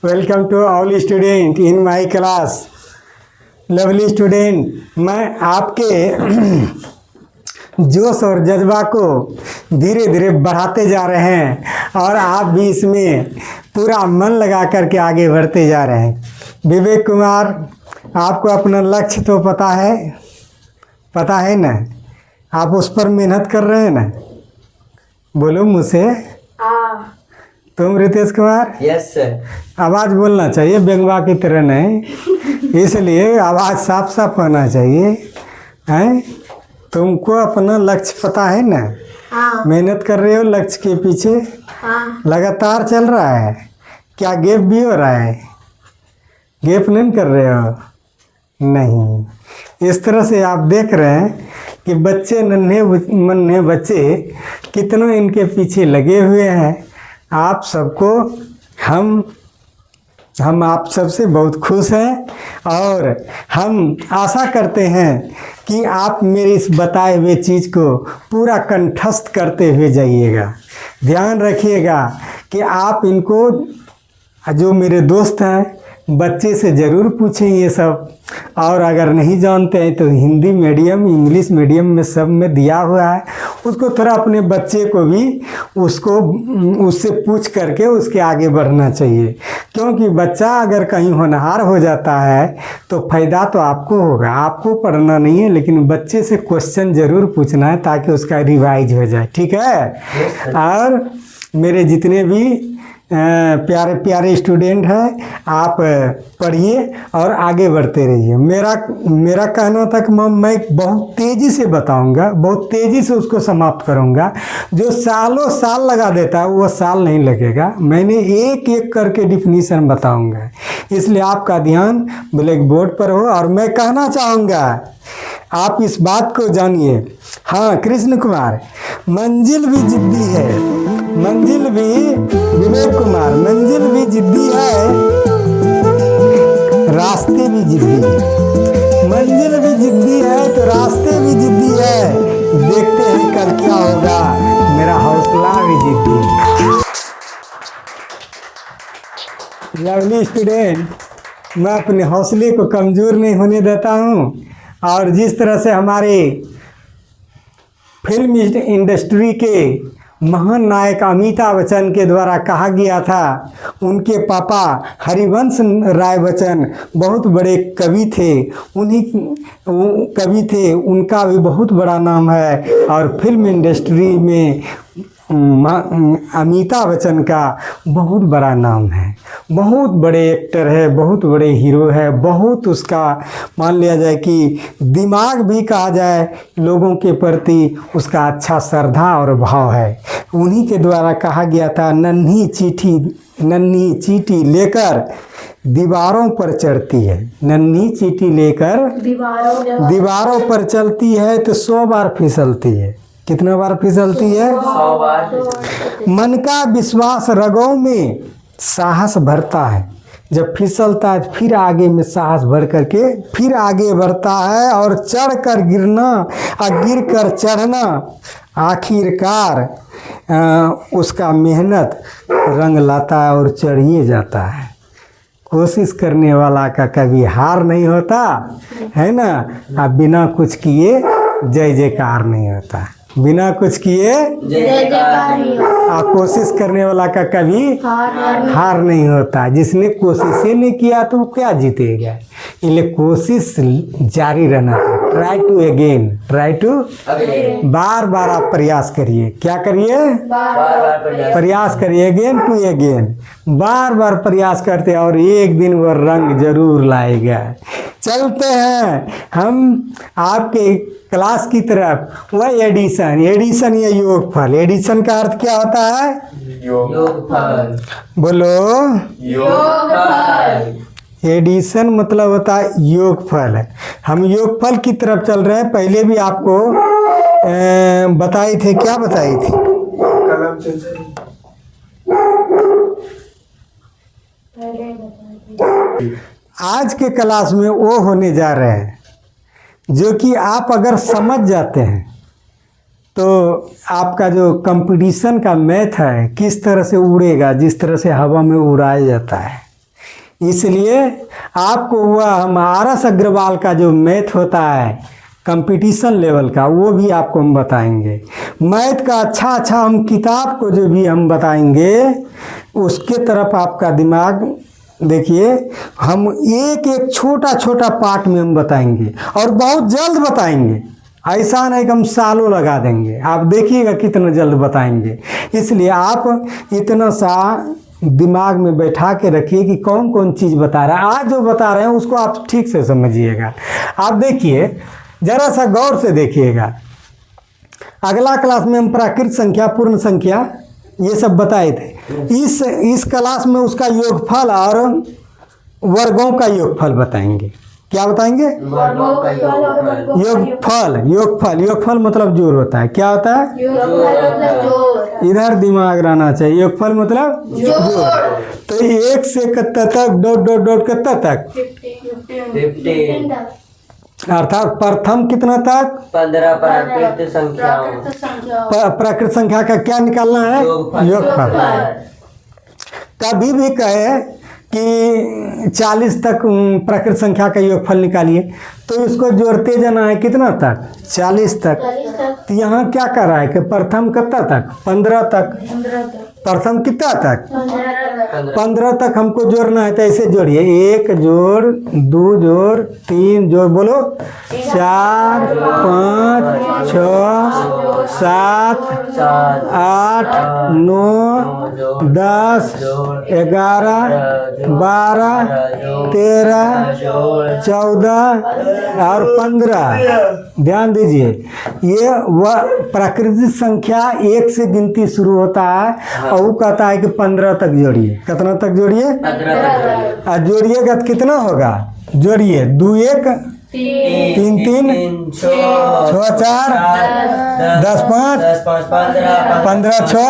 Welcome to all student in my class. Lovely student, मैं आपके जोश और जज्बा को धीरे धीरे बढ़ाते जा रहे हैं और आप भी इसमें पूरा मन लगा करके आगे बढ़ते जा रहे हैं। विवेक कुमार, आपको अपना लक्ष्य तो पता है ना? आप उस पर मेहनत कर रहे हैं ना? बोलो मुझसे। तुम रितेश कुमार? Yes sir. आवाज़ बोलना चाहिए, बेंगवा की तरह नहीं, इसलिए आवाज़ साफ साफ होना चाहिए। हैं? तुमको अपना लक्ष्य पता है ना? हाँ। मेहनत कर रहे हो लक्ष्य के पीछे? हाँ। लगातार चल रहा है? क्या गैप भी हो रहा है? गैप नहीं कर रहे हो? नहीं। इस तरह से आप देख रहे हैं कि बच्चे नन्हे बच्चे कितनों इनके पीछे लगे हुए हैं। आप सबको हम आप सबसे बहुत खुश हैं और हम आशा करते हैं कि आप मेरे इस बताए हुए चीज़ को पूरा कंठस्थ करते हुए जाइएगा। ध्यान रखिएगा कि आप इनको, जो मेरे दोस्त हैं, बच्चे से ज़रूर पूछें ये सब, और अगर नहीं जानते हैं तो हिंदी मीडियम, इंग्लिश मीडियम में सब में दिया हुआ है। उसको थोड़ा अपने बच्चे को भी उससे पूछ करके उसके आगे बढ़ना चाहिए, क्योंकि बच्चा अगर कहीं होनहार हो जाता है तो फ़ायदा तो आपको होगा। आपको पढ़ना नहीं है, लेकिन बच्चे से क्वेश्चन ज़रूर पूछना है ताकि उसका रिवाइज हो जाए। ठीक है? और मेरे जितने भी प्यारे प्यारे स्टूडेंट हैं, आप पढ़िए और आगे बढ़ते रहिए। मेरा कहना था कि मैं बहुत तेज़ी से बताऊंगा, बहुत तेज़ी से उसको समाप्त करूंगा। जो सालों साल लगा देता है वो साल नहीं लगेगा। मैंने एक एक करके डिफिनीशन बताऊंगा, इसलिए आपका ध्यान ब्लैक बोर्ड पर हो। और मैं कहना चाहूँगा, आप इस बात को जानिए। हाँ कृष्ण कुमार, मंजिल भी जिद्दी है, मंजिल भी, विवेक कुमार, मंजिल भी जिद्दी है, रास्ते भी जिद्दी है। मंजिल भी जिद्दी है तो रास्ते भी जिद्दी है। देखते हैं कल क्या होगा, मेरा हौसला भी जिद्दी है। लवली स्टूडेंट, मैं अपने हौसले को कमज़ोर नहीं होने देता हूँ। और जिस तरह से हमारे फिल्म इंडस्ट्री के महान नायक अमिताभ बच्चन के द्वारा कहा गया था, उनके पापा हरिवंश राय बच्चन बहुत बड़े कवि थे, उनका भी बहुत बड़ा नाम है। और फिल्म इंडस्ट्री में अमिताभ बच्चन का बहुत बड़ा नाम है, बहुत बड़े एक्टर है, बहुत बड़े हीरो है, बहुत उसका मान लिया जाए कि दिमाग भी कहा जाए लोगों के प्रति उसका अच्छा श्रद्धा और भाव है। उन्हीं के द्वारा कहा गया था, नन्ही चींटी लेकर दीवारों पर चढ़ती है, नन्ही चींटी लेकर दीवारों पर चलती है तो 100 बार फिसलती है। कितना बार फिसलती है? 100 बार। मन का विश्वास रगों में साहस भरता है, जब फिसलता है फिर आगे में साहस भर करके फिर आगे बढ़ता है। और चढ़ कर गिरना और गिर कर चढ़ना, आखिरकार उसका मेहनत रंग लाता है और चढ़िए जाता है। कोशिश करने वाला का कभी हार नहीं होता है ना। अब बिना कुछ किए जय जयकार नहीं होता, बिना कुछ किए जय जयकार नहीं होता। और कोशिश करने वाला का कभी हार नहीं होता। जिसने कोशिश ही नहीं किया तो वो क्या जीतेगा। इसलिए कोशिश जारी रहना पड़ता try to again, try to बार बार आप प्रयास करिए। क्या करिए? प्रयास करिए, अगेन टू अगेन, बार बार प्रयास करते और एक दिन वह रंग जरूर लाएगा। चलते हैं हम आपके क्लास की तरफ। वह एडिशन, एडिशन या योगफल। एडिशन का अर्थ क्या होता है? योगफल। बोलो। योगफल। एडिशन मतलब होता है योगफल। हम योगफल की तरफ चल रहे हैं। पहले भी आपको बताई थे, क्या बताई थी? आज के क्लास में वो होने जा रहे हैं जो कि आप अगर समझ जाते हैं तो आपका जो कंपटीशन का मैथ है किस तरह से उड़ेगा, जिस तरह से हवा में उड़ाया जाता है। इसलिए आपको वह हम आर.एस. अग्रवाल का जो मैथ होता है कंपटीशन लेवल का, वो भी आपको हम बताएंगे। मैथ का अच्छा हम किताब को जो भी हम बताएंगे उसके तरफ आपका दिमाग देखिए। हम एक एक छोटा पार्ट में हम बताएंगे और बहुत जल्द बताएंगे। ऐसा नहीं कि हम सालों लगा देंगे, आप देखिएगा कितना जल्द बताएंगे। इसलिए आप इतना सा दिमाग में बैठा के रखिए कि कौन कौन चीज़ बता रहा है। आज जो बता रहे हैं उसको आप ठीक से समझिएगा। आप देखिए, जरा सा गौर से देखिएगा। अगला क्लास में हम प्राकृत संख्या, पूर्ण संख्या, ये सब बताए थे। इस क्लास में उसका योगफल और वर्गों का योगफल बताएंगे। क्या बताएंगे? योगफल मतलब जोड़ होता है। क्या होता है? इधर दिमाग रहना चाहिए। योगफल मतलब जोड़। तो 1 से कितना तक, डॉट कितना तक? 50। अर्थात प्रथम कितना तक? 15 प्राकृत संख्या। प्राकृत संख्या का क्या निकालना है? योगफल। कभी भी कहे कि 40 तक प्राकृत संख्या का योगफल निकालिए तो इसको जोड़ते जाना है कितना तक? 40 तक। तो यहाँ क्या कर रहा है कि प्रथम कितना तक? 15 तक। प्रथम कितना तक? 15 तक हमको जोड़ना है। तो ऐसे जोड़िए, 1 जोड़, 2 जोड़, 3 जोड़, बोलो 4 5 6 7 8 9 10 11 12 13 14 और 15। ध्यान दीजिए, ये वह प्राकृतिक संख्या 1 से गिनती शुरू होता है और वो कहता है कि 15 तक जोड़िए। कितना तक जोड़िए? और जोड़िएगा तो कितना होगा? जोड़िए, 2 1 3 3 6 4 10 5 15 6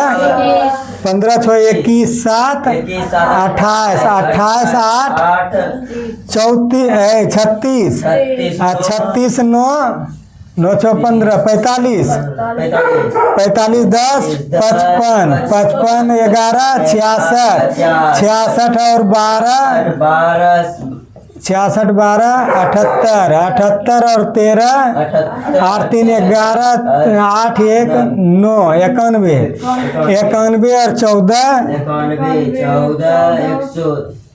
21 7 28 28 8 34 36 36 9 9 6 15 45 45 10 55 55 11 66 66 और 12 66 12 78 78 और 13 8 3 11 8 1 9 91 91 और 14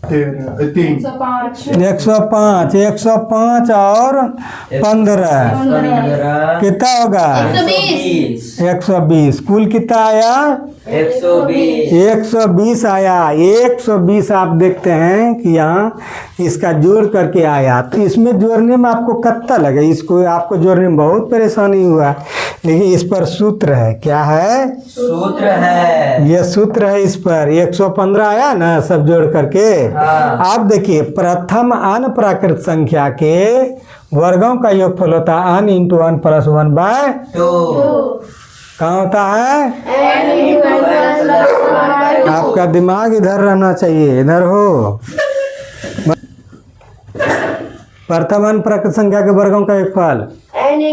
105 105 और 15 कितना होगा? 120। कुल कितना आया? 120 आया। 120 आप देखते हैं कि यहाँ इसका जोड़ करके आया। तो इसमें जोड़ने में आपको कितना लगे? इसको आपको जोड़ने में बहुत परेशानी हुआ, लेकिन इस पर सूत्र है। क्या है? सूत्र है। ये सूत्र है इस पर। 115 आया ना सब जोड़ करके। आप देखिए, प्रथम अन प्राकृत संख्या के वर्गों का योगफल होता है n × 1 + 1/2। कहाँ होता है? आपका दिमाग इधर रहना चाहिए, इधर हो। प्रथम अन प्राकृत संख्या के वर्गों का योगफल n ×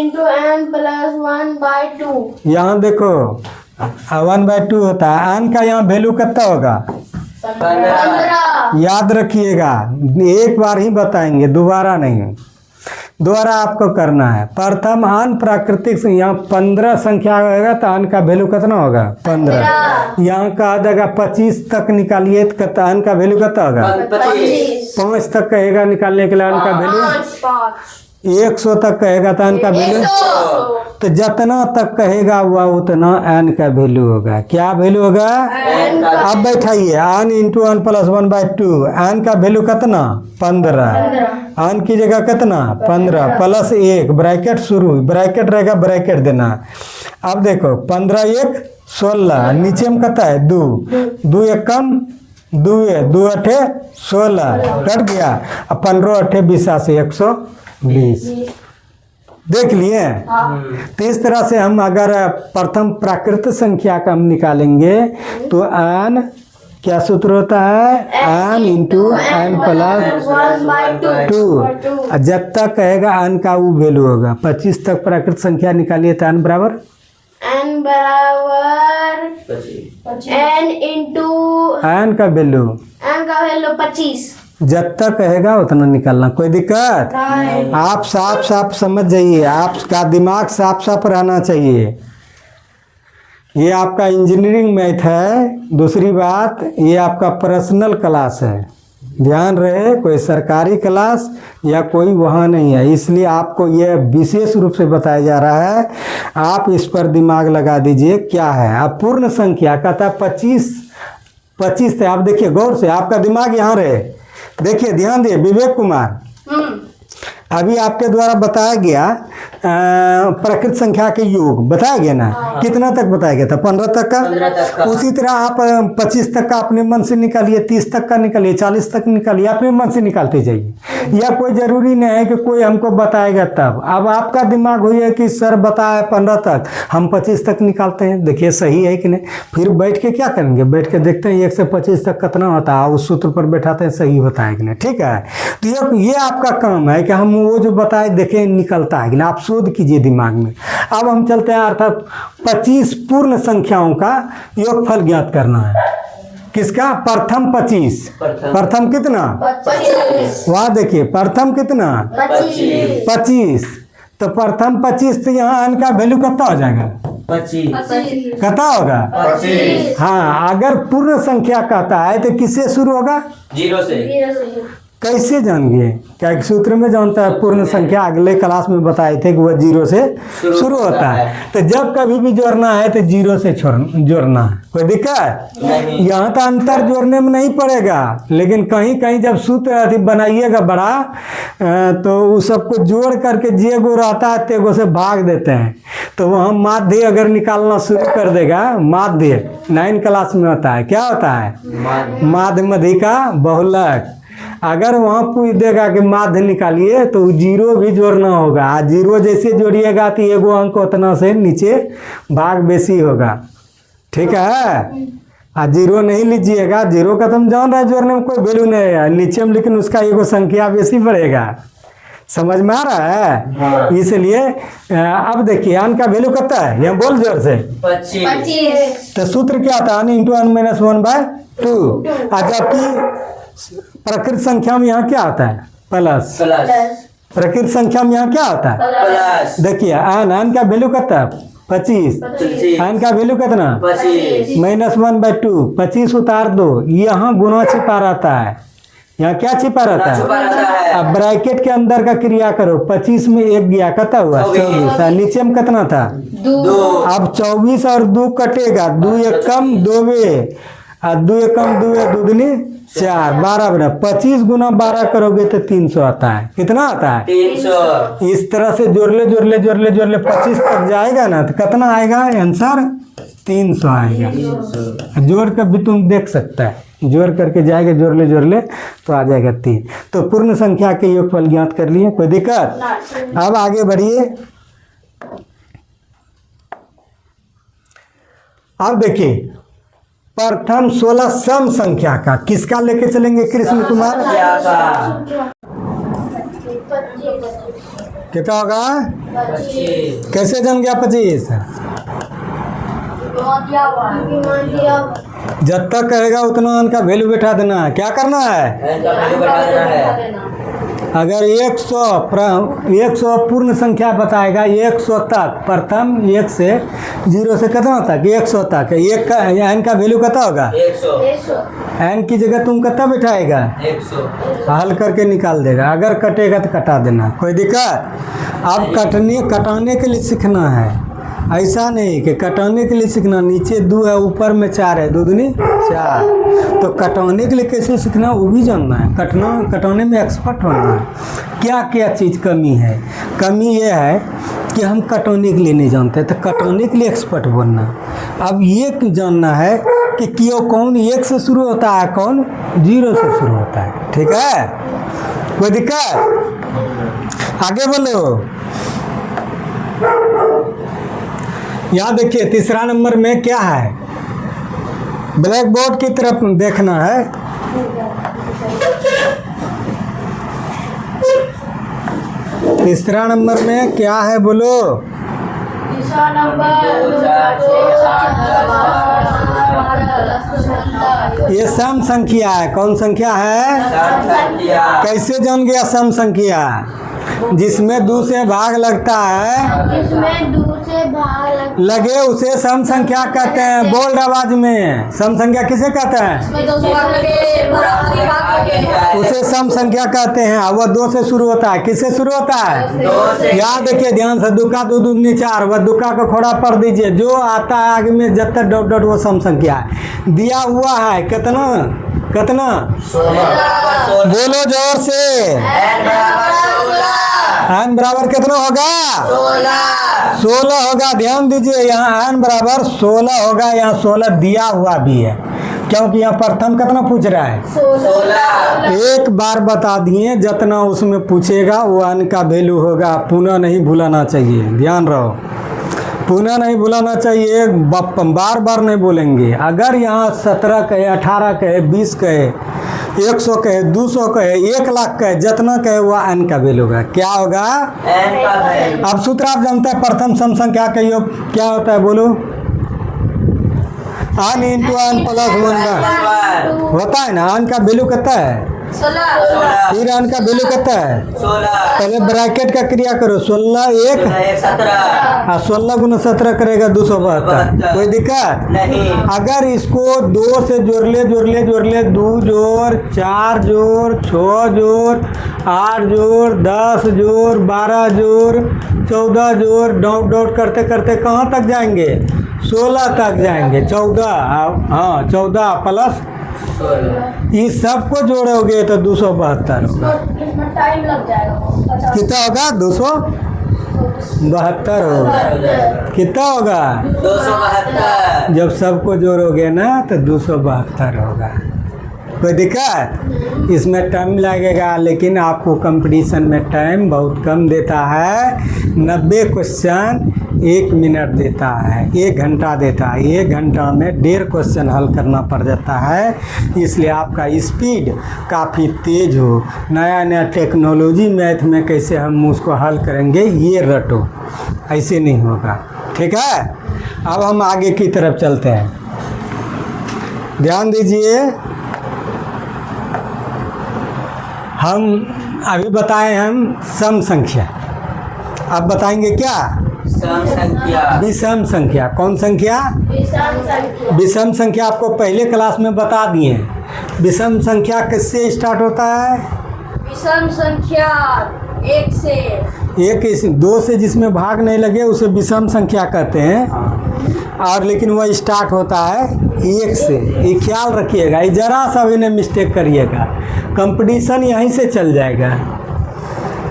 n + 1/2। यहाँ देखो 1/2 होता है। n का यहाँ वैल्यू कितना होगा? 15। याद रखिएगा, एक बार ही बताएंगे, दोबारा नहीं। दोबारा आपको करना है। प्रथम अन प्राकृतिक से यहाँ 15 संख्या होगा तो अन का वैल्यू कितना होगा? 15। यहाँ कहा जाएगा 25 तक निकालिए तो अन का वैल्यू कितना होगा? 5 तक कहेगा निकालने के लिए अन का वैल्यू 100 तक कहेगा तो n का वैल्यू, तो जितना तक कहेगा वह उतना n का वैल्यू होगा। क्या वैल्यू होगा? अब बैठाइए, n into n plus 1/2, n का वैल्यू कितना? 15। n की जगह कितना? 15 प्लस 1 ब्रैकेट शुरू, ब्रैकेट रहेगा, ब्रैकेट देना। अब देखो 15 1 16, नीचे में कितना है? 2 2 1 कम 2 2 8 16 कट गया। अब 15 8 20 120 देख लिए। तो इस तरह से हम अगर प्रथम प्राकृत संख्या का हम निकालेंगे तो n क्या सूत्र होता है? n into n plus 2। जब तक कहेगा n का वो वैल्यू होगा। 25 तक प्राकृत संख्या निकालिए तो n बराबर n बराबर n इंटू n का वैल्यू n का वैल्यू 25। जब तक कहेगा उतना निकालना, कोई दिक्कत? आप साफ साफ समझ जाइए, आपका दिमाग साफ साफ रहना चाहिए। ये आपका इंजीनियरिंग मैथ है। दूसरी बात, ये आपका पर्सनल क्लास है, ध्यान रहे, कोई सरकारी क्लास या कोई वहाँ नहीं है। इसलिए आपको यह विशेष रूप से बताया जा रहा है, आप इस पर दिमाग लगा दीजिए। क्या है? अब पूर्ण संख्या कहता है 25 थे। आप देखिए गौर से, आपका दिमाग यहाँ रहे, देखिए ध्यान दिए। विवेक कुमार, अभी आपके द्वारा बताया गया प्रकृत संख्या के योग बताया गया ना? कितना तक बताया गया था? 15 तक का। उसी तरह आप 25 तक का अपने मन से निकालिए, 30 तक का निकालिए, 40 तक निकालिए, अपने मन से निकालते जाइए। या कोई ज़रूरी नहीं है कि कोई हमको बताएगा तब। अब आपका दिमाग हुई है कि सर बताया 15 तक, हम 25 तक निकालते हैं। देखिए सही है कि नहीं? फिर बैठ के क्या करेंगे? बैठ के देखते हैं 1 से 25 तक कितना होता है, उस सूत्र पर बैठाते हैं, सही होता है कि नहीं? ठीक है। तो ये आपका काम है कि हम वो जो बताए देखें निकलता है कि नहीं। आप शोध कीजिए दिमाग में। अब हम चलते हैं, अर्थात 25 पूर्ण संख्याओं का योगफल ज्ञात करना है। किसका? प्रथम 25। प्रथम कितना? 25। वहाँ देखिए प्रथम कितना? 25। तो प्रथम 25, तो यहाँ n का वैल्यू कितना हो जाएगा? 25। कितना होगा? 25। हाँ, अगर पूर्ण संख्या कहता है तो किससे शुरू होगा? 0 से। कैसे जान गए? क्या सूत्र में जानता है? पूर्ण संख्या अगले क्लास में बताए थे कि वह 0 से शुरू होता है। तो जब कभी भी जोड़ना है तो 0 से जोड़ना है, कोई दिक्कत नहीं। यहाँ तो अंतर जोड़ने में नहीं पड़ेगा, लेकिन कहीं कहीं जब सूत्र बनाइएगा बड़ा तो उस सबको जोड़ करके जे गो रहता है तेगो से भाग देते हैं। तो वहाँ माध्य अगर निकालना शुरू कर देगा, माध्य 9 क्लास में होता है, क्या होता है? माध्य मध्यिका बहुलक। अगर वहाँ पूछ देगा कि माध्य निकालिए तो 0 भी जोड़ना होगा। 0 जैसे जोड़िएगा तो एगो अंक उतना से नीचे भाग बेसी होगा, ठीक है? 0 नहीं लीजिएगा, 0 का तुम जान रहे जोड़ने में कोई वैल्यू नहीं है नीचे में, लेकिन उसका एगो संख्या बेसी बढ़ेगा। समझ में आ रहा है? हाँ। इसलिए अब देखिए n का वैल्यू कितना है? यहाँ बोल जोर से। 25। तो सूत्र क्या था? n into n minus 1/2। जबकि प्रकृत संख्या में यहाँ क्या आता है? प्लस। प्रकृत संख्या में यहाँ क्या आता है? प्लस। देखिए n का वैल्यू कितना है? 25। n का वैल्यू कितना? 25। माइनस 1/2। 25 उतार दो, यहाँ गुना छिपा रहता है, यहाँ क्या छिपा रहता है? अब ब्रैकेट के अंदर का क्रिया करो। 25 में 1 गया, कितना हुआ? 24। नीचे में कितना था? 2। अब 24 और 2 कटेगा, 2 1 कम 2 2 1 कम 2 2 दूनी 4, 12 बना। 25 गुना 12 करोगे तो 300 आता है। कितना आता है? 300। इस तरह से जोड़ ले 25 तक जाएगा ना तो कितना आएगा आंसर? 300 आएगा। जोड़ कर भी तुम देख सकता है, जोड़ करके जाएगा, जोड़ ले तो आ जाएगा 3। तो पूर्ण संख्या के योगफल ज्ञात कर लिए, कोई दिक्कत? अब आगे बढ़िए। अब देखिए प्रथम 16 सम संख्या का किसका लेके चलेंगे कृष्ण कुमार? कितना होगा? 25। कैसे जम गया 25? जब तक कहेगा उतना उनका वैल्यू बैठा देना है। क्या करना है? n का वैल्यू बढ़ा देना है। अगर 100 पूर्ण संख्या बताएगा 100 तक, प्रथम 1 से 0 से कितना तक 100 तक, एक का एन का वैल्यू कितना होगा 100 एन की जगह तुम कितना बिठाएगा 100 हल करके निकाल देगा। अगर कटेगा तो कटा देना, कोई दिक्कत। अब कटाने के लिए सीखना है, ऐसा नहीं कि कटाने के लिए सीखना। नीचे 2 है, ऊपर में 4 है, 2 दूनी 4। तो कटाने के लिए कैसे सीखना वो भी जानना है। कटाने में एक्सपर्ट होना है। क्या क्या चीज़ कमी है? कमी ये है कि हम कटाने के लिए नहीं जानते, तो कटाने के लिए एक्सपर्ट बनना। अब ये जानना है कि क्यों कौन 1 से शुरू होता है, कौन 0 से शुरू होता है। ठीक है, कोई दिक्कत? आगे बोलो। यहाँ देखिए तीसरा नंबर में क्या है, ब्लैक बोर्ड की तरफ देखना है। तीसरा नंबर में क्या है बोलो। तीसरा नंबर ये सम संख्या है। कौन संख्या है? संख्या कैसे जान गया सम संख्या? जिसमें 2 से भाग लगता है, जिसमें 2 से भाग लगे उसे सम संख्या कहते हैं। बोल्ड आवाज में सम संख्या किसे कहते हैं? उसे सम संख्या कहते हैं। और वह 2 से शुरू होता है। किससे शुरू होता है? 2 से। याद देखिए ध्यान से, दुका 2 दूनी 4, वह दुका को खोड़ा पढ़ दीजिए। जो आता है आगे में जब तक डॉट डॉट वो सम संख्या है। दिया हुआ है कितना कितना, 16 बोलो जोर से। n बराबर 16 एन बराबर कितना होगा? 16 होगा। ध्यान दीजिए यहाँ एन बराबर 16 होगा। यहाँ 16 दिया हुआ भी है, क्योंकि यहाँ प्रथम कितना पूछ रहा है? 16 एक बार बता दिए, जितना उसमें पूछेगा वो एन का वैल्यू होगा। पुनः नहीं भुलाना चाहिए, ध्यान रहो, पुनः नहीं भुलाना चाहिए। बार बार नहीं बोलेंगे। अगर यहाँ 17 कहे, 18 कहे, 20 कहे, 100 कहे, 200 कहे, 1 लाख कहे, जितना कहे वह एन का वैल्यू होगा। क्या होगा? n का वैल्यू। अब सूत्र आप जानते हैं, प्रथम सम संख्या का योग क्या होता है बोलो? n इंटू एन प्लस 1 होता है ना। एन का वैल्यू कितना है? 16 फिर एन का वैल्यू कितना है? 16 पहले ब्रैकेट का क्रिया करो। 16 1 17 16 गुना 17 करेगा 272। कोई दिक्कत नहीं। अगर इसको 2 से जोड़ ले 2 जोड़ 4 जोड़ 6 जोड़ 8 जोड़ 10 जोड़ 12 जोड़ 14 जोड़ डॉट डॉट करते करते कहाँ तक जाएंगे? 16 तक जाएंगे। 14 हाँ 14 प्लस 16 इस सबको जोड़ोगे तो 272 होगा। इसमें टाइम लग जाएगा। कितना होगा? 272 होगा। कितना होगा? 272 जब सबको जोड़ोगे ना तो 272 होगा। कोई दिक्कत? इसमें टाइम लगेगा, लेकिन आपको कंपटीशन में टाइम बहुत कम देता है। 90 क्वेश्चन 1 मिनट देता है, 1 घंटा देता है। 1 घंटा में 1.5 क्वेश्चन हल करना पड़ जाता है। इसलिए आपका स्पीड काफ़ी तेज हो। नया नया टेक्नोलॉजी मैथ में कैसे हम उसको हल करेंगे ये रटो, ऐसे नहीं होगा। ठीक है, अब हम आगे की तरफ चलते हैं। ध्यान दीजिए, हम अभी बताए हम सम संख्या, अब बताएंगे क्या? सम संख्या। विषम संख्या। कौन संख्या? विषम संख्या। विषम संख्या आपको पहले क्लास में बता दिए। विषम संख्या किससे स्टार्ट होता है? विषम संख्या 1 से। 2 से जिसमें भाग नहीं लगे उसे विषम संख्या कहते हैं। और लेकिन वह स्टार्ट होता है 1 से। ये ख्याल रखिएगा, ये जरा सा भी नहीं मिस्टेक करिएगा, कंपटीशन यहीं से चल जाएगा।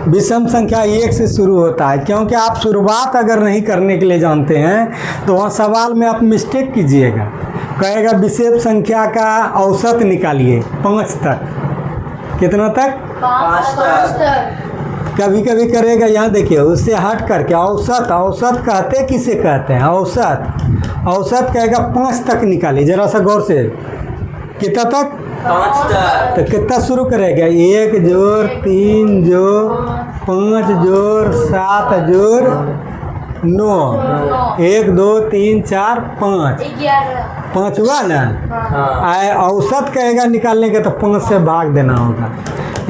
विषम संख्या 1 से शुरू होता है, क्योंकि आप शुरुआत अगर नहीं करने के लिए जानते हैं तो वहाँ सवाल में आप मिस्टेक कीजिएगा। कहेगा विषम संख्या का औसत निकालिए 5 तक। कितना तक? 5 तक। कभी कभी करेगा, यहाँ देखिए उससे हट करके औसत। औसत कहते किसे कहते हैं? औसत कहेगा 5 तक निकालिए। जरा सा गौर से, कितना तक? 5 तक। तो कितना शुरू करेगा? 1 जोड़ 3 जोड़ 5 जोड़ 7 जोड़ 9 1 2 3 4 5 11 हुआ ना। हाँ। औसत कहेगा निकालने के तो 5 से भाग देना होगा।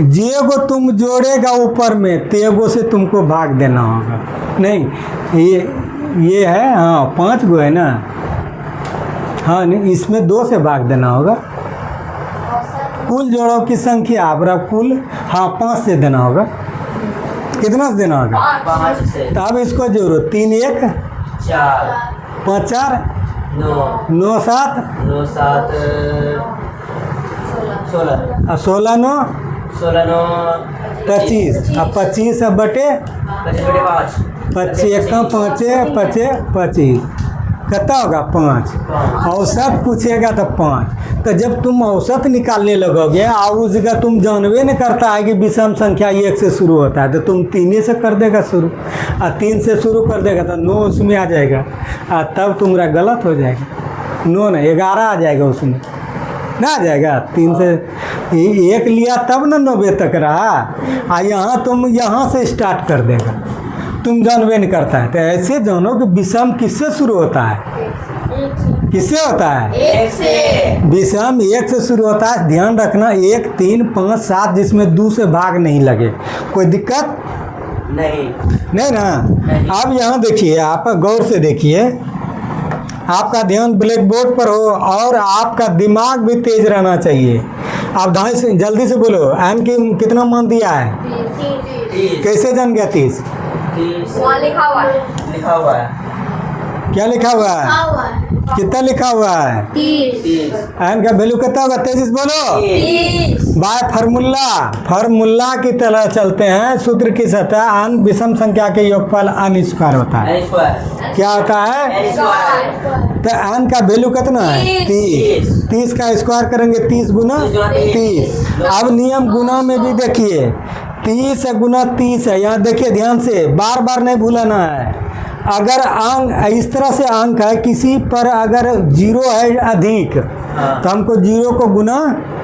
जे को तुम जोड़ेगा ऊपर में तेगो से तुमको भाग देना होगा। नहीं ये है, हाँ 5 गो है ना, हाँ नहीं इसमें 2 से भाग देना होगा। कुल जोड़ों की संख्या आपका कुल, हाँ 5 से देना होगा। कितना से देना होगा? 5 से। तो अब इसको जोड़ो, 3 1 4 5 4 9 9 7 9 7 16 और 16 9 16 9 25 अब 25 अब बटे 5 25 1 5 5 25 कितना होगा? 5। औसत पूछेगा तो 5। तो जब तुम औसत निकालने लगोगे और उस जगह तुम जानवे नहीं करता है कि विषम संख्या 1 से शुरू होता है, तो तुम 3 से कर देगा शुरू, और 3 से शुरू कर देगा तो 9 उसमें आ जाएगा, और तब तुम्हारा गलत हो जाएगा। 9 नहीं 11 आ जाएगा, उसमें ना आ जाएगा। 3 से 1 लिया तब ना 90 तक रहा, और यहाँ तुम यहाँ से स्टार्ट कर देगा, तुम जानवे नहीं करता है। तो ऐसे जानो कि विषम किससे शुरू होता है? किससे होता है? 1 से। विषम 1 से शुरू होता है। ध्यान रखना 1 3 5 7 जिसमें 2 से भाग नहीं लगे, कोई दिक्कत नहीं ना। नहीं। अब यहाँ देखिए, आप गौर से देखिए, आपका ध्यान ब्लैक बोर्ड पर हो और आपका दिमाग भी तेज रहना चाहिए। आप ढाई से जल्दी से बोलो, एन की कितना मान दिया है? 30 कैसे जान गया 30? 30 वहाँ लिखा हुआ है। लिखा हुआ है। क्या लिखा हुआ है? लिखा हुआ है। कितना लिखा हुआ है? 30 एन का वैल्यू कितना होगा? तेजी से बोलो। 30 बाय फार्मूला की तरह चलते हैं। सूत्र की सतह अन विषम संख्या के योगफल अन स्क्वायर होता है। n square. क्या होता है? n square. तो एन का वैल्यू कितना है? 30। 30 का स्क्वायर करेंगे 30 गुना 30। अब नियम गुना में भी देखिए, 30 गुना 30 है। यहाँ देखिए ध्यान से, बार बार नहीं भूलना है। अगर अंक इस तरह से अंक है, किसी पर अगर 0 है अधिक, तो हमको 0 को गुना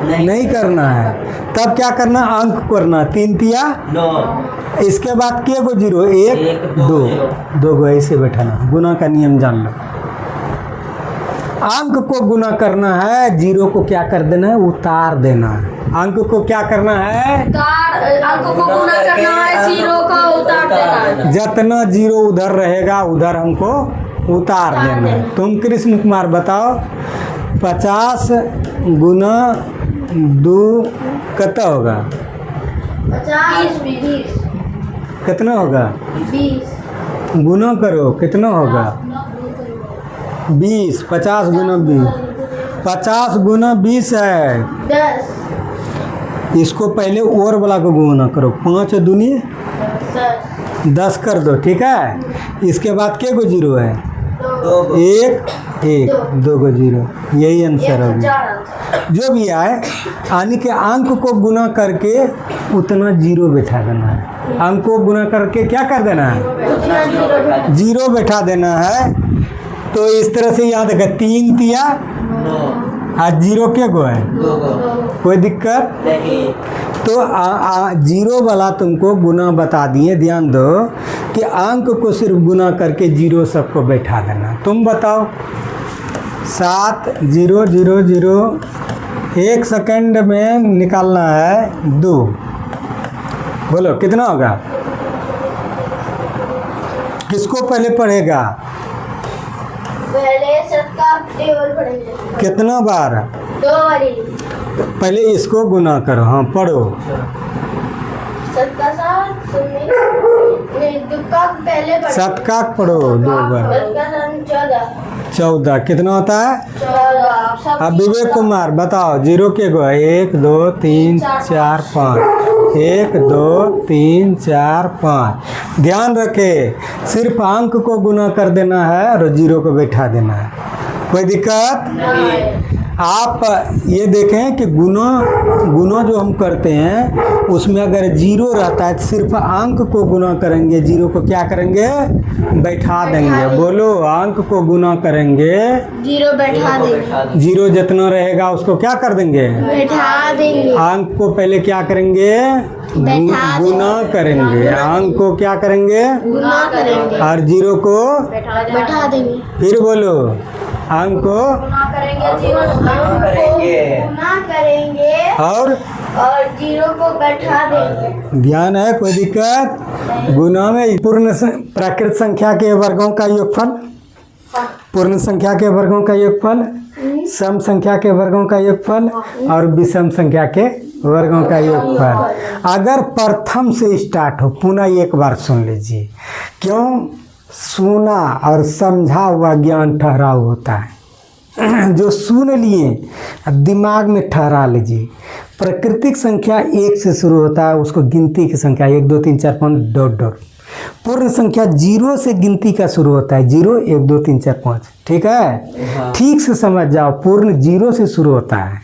नहीं करना है। तब क्या करना? अंक करना 3 तिया 9। इसके बाद के गो 0 1 2 2 गो ऐसे बैठाना। गुना का नियम जान लो। अंक को गुना करना है, 0 को क्या कर देना है? उतार देना है। अंक को क्या करना है? अंक को गुना करना है, 0 का उतार देना है। जितना 0 उधर रहेगा उधर हमको उतार देना है। तुम कृष्ण कुमार बताओ, 50 गुना 2 कितना होगा? 50 20 कितना होगा? 20 गुना करो, कितना होगा? 20। 50 गुना 20, 50 गुना 20 है। 10 इसको पहले और वाला को गुना करो, 5 दूनी 10 कर दो, ठीक है। इसके बाद के गो 0 है? 1 1 2 गो 0, यही आंसर होगा। जो भी आए, यानी कि अंक को गुना करके उतना 0 बैठा देना है। अंक को गुना करके क्या कर देना है? 0 बैठा देना है। तो इस तरह से याद रखें, 3 तिया 9 0 के गो है, 2 गो। कोई दिक्कत नहीं। तो 0 वाला तुमको गुना बता दिए। ध्यान दो कि अंक को सिर्फ गुना करके 0 सबको बैठा देना। तुम बताओ, 7 0 0 0 1 सेकंड में निकालना है 2। बोलो कितना होगा? किसको पहले पढ़ेगा? पहले सबका टेबल पढ़ेंगे। कितना बार? 2 वाली। पहले इसको गुना करो। हाँ पढ़ो। 7 का 7 नहीं, 2 का पहले पढ़ेंगे। 7 का पढ़ो 2 बार। 7 का 7 14 कितना होता है? 14। अब विवेक कुमार बताओ, 0 के गो 1 2 3 4 5, 1 2 3 4 5। ध्यान रखे, सिर्फ अंक को गुना कर देना है और 0 को बैठा देना है, कोई दिक्कत? आप ये देखें कि गुना जो हम करते हैं उसमें अगर 0 रहता है, सिर्फ अंक को गुना करेंगे, 0 को क्या करेंगे? बैठा देंगे। बोलो, अंक को गुना करेंगे, 0 बैठा देंगे। 0 जितना रहेगा उसको क्या कर देंगे? बैठा देंगे। अंक को पहले क्या करेंगे? बैठा गुना करेंगे। अंक को क्या करेंगे? गुना करेंगे और 0 को बैठा देंगे। फिर बोलो अंक को गुना करेंगे जीवन गुना करेंगे और जीरो को बैठा देंगे। ध्यान है, कोई दिक्कत? गुना में प्राकृत संख्या के वर्गों का योगफल, पूर्ण संख्या के वर्गों का योगफल, सम संख्या के वर्गों का योगफल और विषम संख्या के वर्गों का योगफल। अगर प्रथम से स्टार्ट हो, पुनः एक बार सुन लीजिए। क्यों? सुना और समझा हुआ ज्ञान ठहराव होता है। जो सुन लिए दिमाग में ठहरा लीजिए। प्राकृतिक संख्या 1 से शुरू होता है, उसको गिनती की संख्या 1 2 3 4 5 डॉट डॉट। पूर्ण संख्या 0 से गिनती का शुरू होता है, 0 1 2 3 4 5। ठीक है, ठीक से समझ जाओ, पूर्ण 0 से शुरू होता है।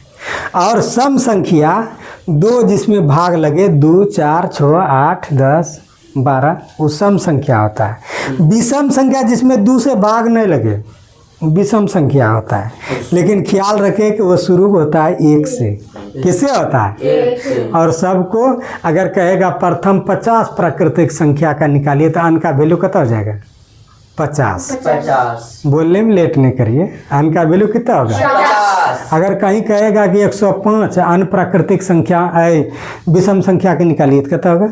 और सम संख्या 2 जिसमें भाग लगे 2 4 6 8 10 12, वो सम संख्या होता है। विषम संख्या जिसमें 2 से भाग नहीं लगे, विषम संख्या होता है। लेकिन ख्याल रखें कि वो शुरू होता है 1 से। किससे होता है? और सबको अगर कहेगा प्रथम 50 प्राकृतिक संख्या का निकालिए तो अन का वैल्यू कितना हो जाएगा? 50। 50 बोलने में लेट नहीं करिए, अन का वैल्यू कितना होगा? 50। अगर कहीं कहेगा कि 105 अन प्राकृतिक संख्या विषम संख्या के निकालिए तो कितना होगा?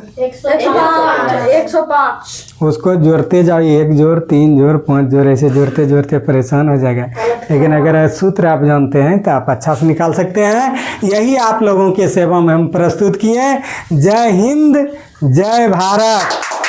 105। उसको जोड़ते जाओ, 1 जोड़ 3 जोड़ 5 जोड़, ऐसे जोड़ते जोड़ते परेशान हो जाएगा। लेकिन अगर सूत्र आप जानते हैं तो आप अच्छा से निकाल सकते हैं। यही आप लोगों के सेवा में हम प्रस्तुत किए। जय हिंद, जय भारत।